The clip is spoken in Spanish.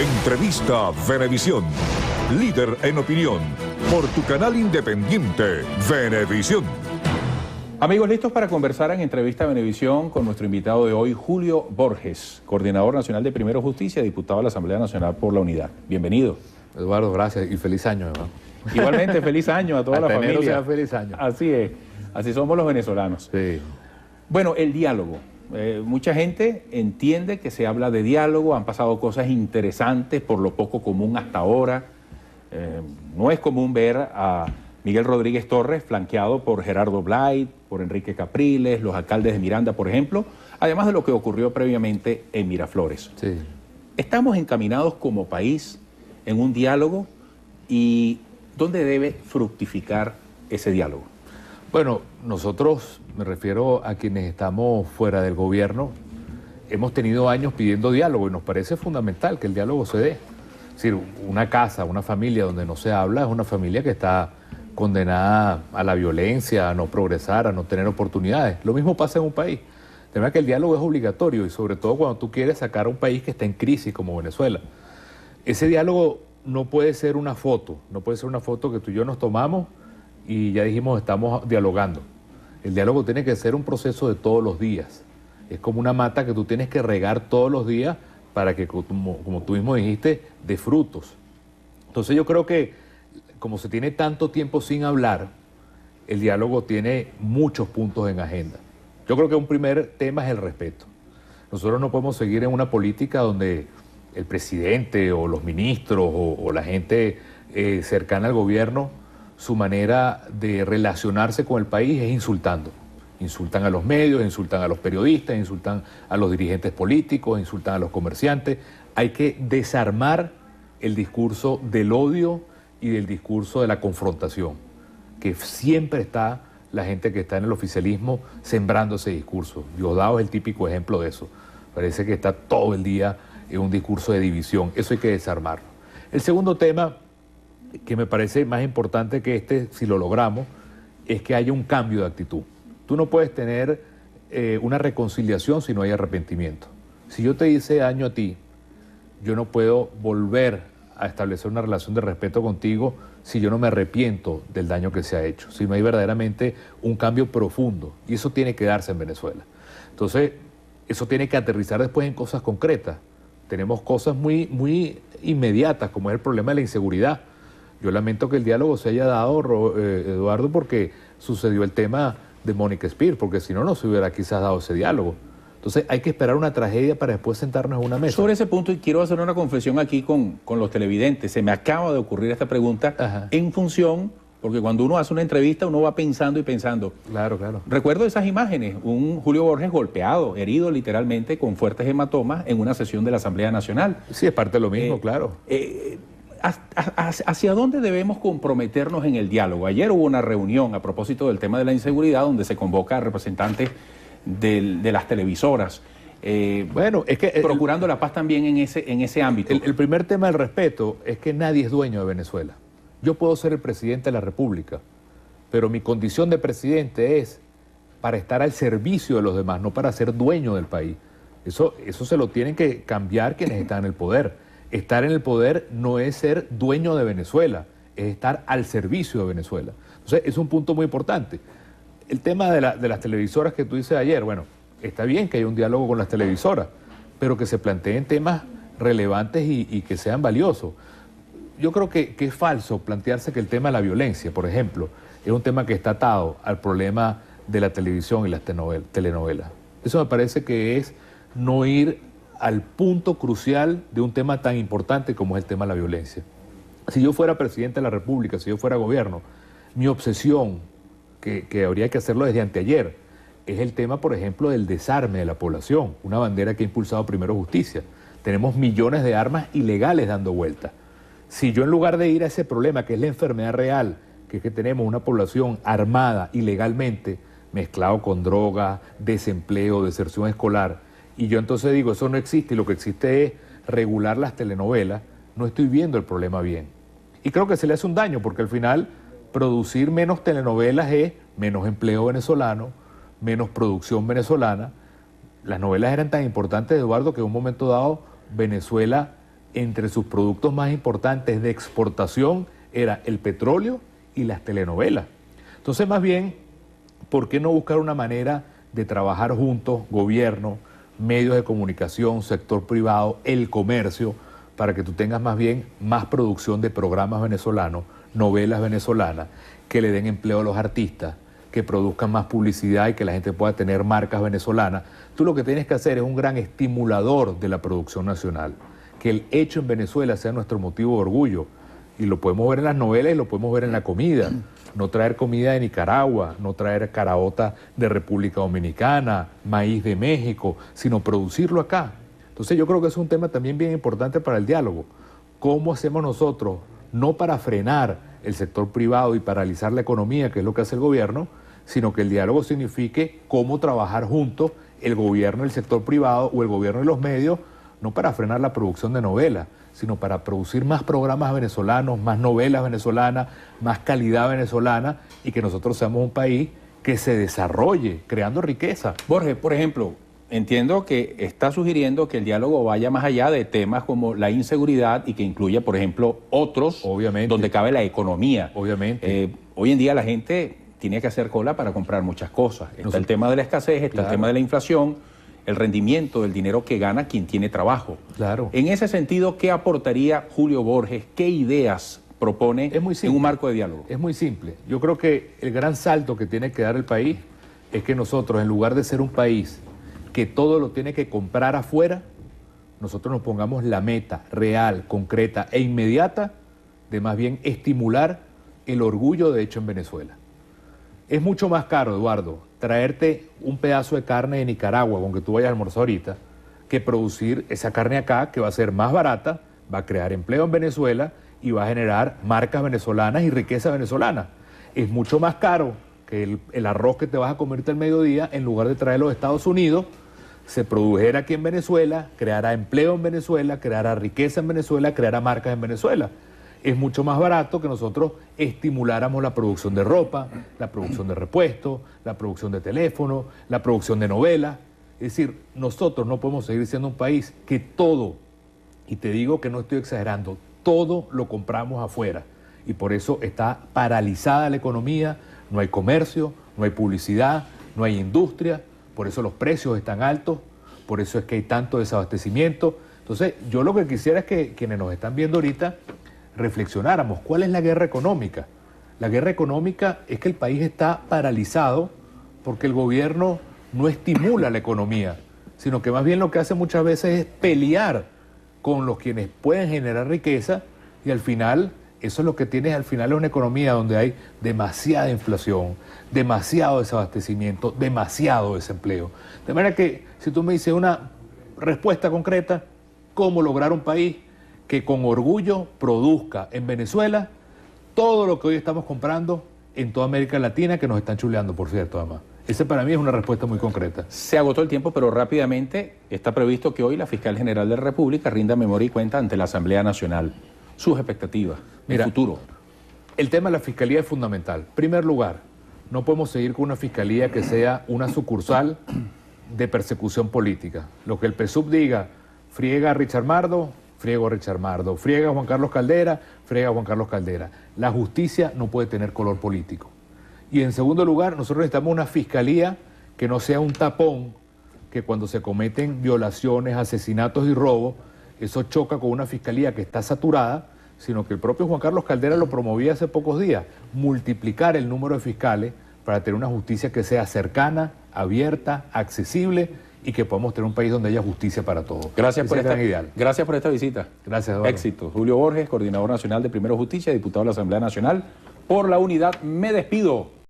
Entrevista Venevisión, líder en opinión, por tu canal independiente, Venevisión. Amigos, listos para conversar en Entrevista Venevisión con nuestro invitado de hoy, Julio Borges, coordinador nacional de Primero Justicia, diputado a la Asamblea Nacional por la Unidad. Bienvenido. Eduardo, gracias y feliz año, hermano. Igualmente, feliz año a toda la familia. Enero sea feliz año. Así es, así somos los venezolanos. Sí. Bueno, el diálogo. Mucha gente entiende que se habla de diálogo, han pasado cosas interesantes por lo poco común hasta ahora. No es común ver a Miguel Rodríguez Torres flanqueado por Gerardo Blay, por Enrique Capriles, los alcaldes de Miranda, por ejemplo, además de lo que ocurrió previamente en Miraflores. Sí. Estamos encaminados como país en un diálogo y ¿dónde debe fructificar ese diálogo? Bueno, nosotros, me refiero a quienes estamos fuera del gobierno, hemos tenido años pidiendo diálogo y nos parece fundamental que el diálogo se dé. Es decir, una casa, una familia donde no se habla es una familia que está condenada a la violencia, a no progresar, a no tener oportunidades. Lo mismo pasa en un país. De verdad que el diálogo es obligatorio y sobre todo cuando tú quieres sacar a un país que está en crisis como Venezuela. Ese diálogo no puede ser una foto, no puede ser una foto que tú y yo nos tomamos y ya dijimos estamos dialogando. El diálogo tiene que ser un proceso de todos los días. Es como una mata que tú tienes que regar todos los días para que, como tú mismo dijiste, dé frutos. Entonces yo creo que como se tiene tanto tiempo sin hablar, el diálogo tiene muchos puntos en agenda. Yo creo que un primer tema es el respeto. Nosotros no podemos seguir en una política donde el presidente o los ministros o la gente cercana al gobierno, su manera de relacionarse con el país es insultando. Insultan a los medios, insultan a los periodistas, insultan a los dirigentes políticos, insultan a los comerciantes. Hay que desarmar el discurso del odio y del discurso de la confrontación, que siempre está la gente que está en el oficialismo sembrando ese discurso. Diosdado es el típico ejemplo de eso. Parece que está todo el día en un discurso de división. Eso hay que desarmarlo. El segundo tema, que me parece más importante que este, si lo logramos, es que haya un cambio de actitud. Tú no puedes tener una reconciliación si no hay arrepentimiento. Si yo te hice daño a ti, yo no puedo volver a establecer una relación de respeto contigo si yo no me arrepiento del daño que se ha hecho, si no hay verdaderamente un cambio profundo. Y eso tiene que darse en Venezuela. Entonces, eso tiene que aterrizar después en cosas concretas. Tenemos cosas muy inmediatas, como es el problema de la inseguridad. Yo lamento que el diálogo se haya dado, Eduardo, porque sucedió el tema de Mónica Spear, porque si no, no se hubiera quizás dado ese diálogo. Entonces hay que esperar una tragedia para después sentarnos en una mesa. Sobre ese punto, y quiero hacer una confesión aquí con los televidentes, se me acaba de ocurrir esta pregunta en función, porque cuando uno hace una entrevista uno va pensando y pensando. Claro, claro. Recuerdo esas imágenes, un Julio Borges golpeado, herido literalmente, con fuertes hematomas en una sesión de la Asamblea Nacional. Sí, es parte de lo mismo, claro. ¿Hacia dónde debemos comprometernos en el diálogo? Ayer hubo una reunión a propósito del tema de la inseguridad donde se convoca a representantes de las televisoras. Bueno, es que procurando la paz también en ese ámbito. El primer tema del respeto es que nadie es dueño de Venezuela. Yo puedo ser el presidente de la República, pero mi condición de presidente es para estar al servicio de los demás, no para ser dueño del país. Eso se lo tienen que cambiar quienes están en el poder. Estar en el poder no es ser dueño de Venezuela, es estar al servicio de Venezuela. Entonces, es un punto muy importante. El tema de las televisoras que tú dices ayer, bueno, está bien que haya un diálogo con las televisoras, pero que se planteen temas relevantes y que sean valiosos. Yo creo que es falso plantearse que el tema de la violencia, por ejemplo, es un tema que está atado al problema de la televisión y las telenovelas. Eso me parece que es no ir al punto crucial de un tema tan importante como es el tema de la violencia. Si yo fuera presidente de la República, si yo fuera gobierno, mi obsesión, que habría que hacerlo desde anteayer, es el tema, por ejemplo, del desarme de la población, una bandera que ha impulsado Primero Justicia. Tenemos millones de armas ilegales dando vueltas. Si yo, en lugar de ir a ese problema, que es la enfermedad real, que es que tenemos una población armada ilegalmente, mezclado con droga, desempleo, deserción escolar, y yo entonces digo, eso no existe y lo que existe es regular las telenovelas, no estoy viendo el problema bien. Y creo que se le hace un daño, porque al final producir menos telenovelas es menos empleo venezolano, menos producción venezolana. Las novelas eran tan importantes, Eduardo, que en un momento dado Venezuela entre sus productos más importantes de exportación era el petróleo y las telenovelas. Entonces, más bien, ¿por qué no buscar una manera de trabajar juntos, gobierno, medios de comunicación, sector privado, el comercio, para que tú tengas más bien más producción de programas venezolanos, novelas venezolanas, que le den empleo a los artistas, que produzcan más publicidad y que la gente pueda tener marcas venezolanas? Tú lo que tienes que hacer es un gran estimulador de la producción nacional, que el hecho en Venezuela sea nuestro motivo de orgullo. Y lo podemos ver en las novelas y lo podemos ver en la comida. No traer comida de Nicaragua, no traer caraota de República Dominicana, maíz de México, sino producirlo acá. Entonces yo creo que es un tema también bien importante para el diálogo. ¿Cómo hacemos nosotros, no para frenar el sector privado y paralizar la economía, que es lo que hace el gobierno, sino que el diálogo signifique cómo trabajar juntos el gobierno, el sector privado o el gobierno y los medios, no para frenar la producción de novelas, sino para producir más programas venezolanos, más novelas venezolanas, más calidad venezolana y que nosotros seamos un país que se desarrolle, creando riqueza. Borges, por ejemplo, entiendo que está sugiriendo que el diálogo vaya más allá de temas como la inseguridad y que incluya, por ejemplo, otros, obviamente, donde cabe la economía. Obviamente. Hoy en día la gente tiene que hacer cola para comprar muchas cosas. Está el tema de la escasez, está el tema de la inflación, el rendimiento del dinero que gana quien tiene trabajo. Claro. En ese sentido, ¿qué aportaría Julio Borges? ¿Qué ideas propone en un marco de diálogo? Es muy simple. Yo creo que el gran salto que tiene que dar el país es que nosotros, en lugar de ser un país que todo lo tiene que comprar afuera, nosotros nos pongamos la meta real, concreta e inmediata de más bien estimular el orgullo de hecho en Venezuela. Es mucho más caro, Eduardo, traerte un pedazo de carne de Nicaragua con que tú vayas a almorzar ahorita, que producir esa carne acá, que va a ser más barata, va a crear empleo en Venezuela y va a generar marcas venezolanas y riqueza venezolana. Es mucho más caro que el arroz que te vas a comerte al mediodía, en lugar de traerlo de Estados Unidos, se produjera aquí en Venezuela, creará empleo en Venezuela, creará riqueza en Venezuela, creará marcas en Venezuela. Es mucho más barato que nosotros estimuláramos la producción de ropa, la producción de repuestos, la producción de teléfonos, la producción de novelas. Es decir, nosotros no podemos seguir siendo un país que todo, y te digo que no estoy exagerando, todo lo compramos afuera. Y por eso está paralizada la economía, no hay comercio, no hay publicidad, no hay industria, por eso los precios están altos, por eso es que hay tanto desabastecimiento. Entonces, yo lo que quisiera es que quienes nos están viendo ahorita reflexionáramos. ¿Cuál es la guerra económica? La guerra económica es que el país está paralizado porque el gobierno no estimula la economía, sino que más bien lo que hace muchas veces es pelear con los quienes pueden generar riqueza y al final, eso es lo que tienes al final, es una economía donde hay demasiada inflación, demasiado desabastecimiento, demasiado desempleo. De manera que si tú me dices una respuesta concreta, ¿cómo lograr un país que con orgullo produzca en Venezuela todo lo que hoy estamos comprando en toda América Latina, que nos están chuleando, por cierto, además? Esa para mí es una respuesta muy concreta. Se agotó el tiempo, pero rápidamente está previsto que hoy la Fiscal General de la República rinda memoria y cuenta ante la Asamblea Nacional. Sus expectativas, el futuro. El tema de la Fiscalía es fundamental. En primer lugar, no podemos seguir con una Fiscalía que sea una sucursal de persecución política. Lo que el PSUV diga, friega a Richard Mardo, friego a Richard Mardo, friega a Juan Carlos Caldera, friega a Juan Carlos Caldera. La justicia no puede tener color político. Y en segundo lugar, nosotros necesitamos una fiscalía que no sea un tapón, que cuando se cometen violaciones, asesinatos y robos, eso choca con una fiscalía que está saturada, sino que el propio Juan Carlos Caldera lo promovía hace pocos días, multiplicar el número de fiscales para tener una justicia que sea cercana, abierta, accesible y que podamos tener un país donde haya justicia para todos. Gracias por esta visita. Gracias, Eduardo. Éxito. Julio Borges, Coordinador Nacional de Primero Justicia, diputado de la Asamblea Nacional. Por la unidad me despido.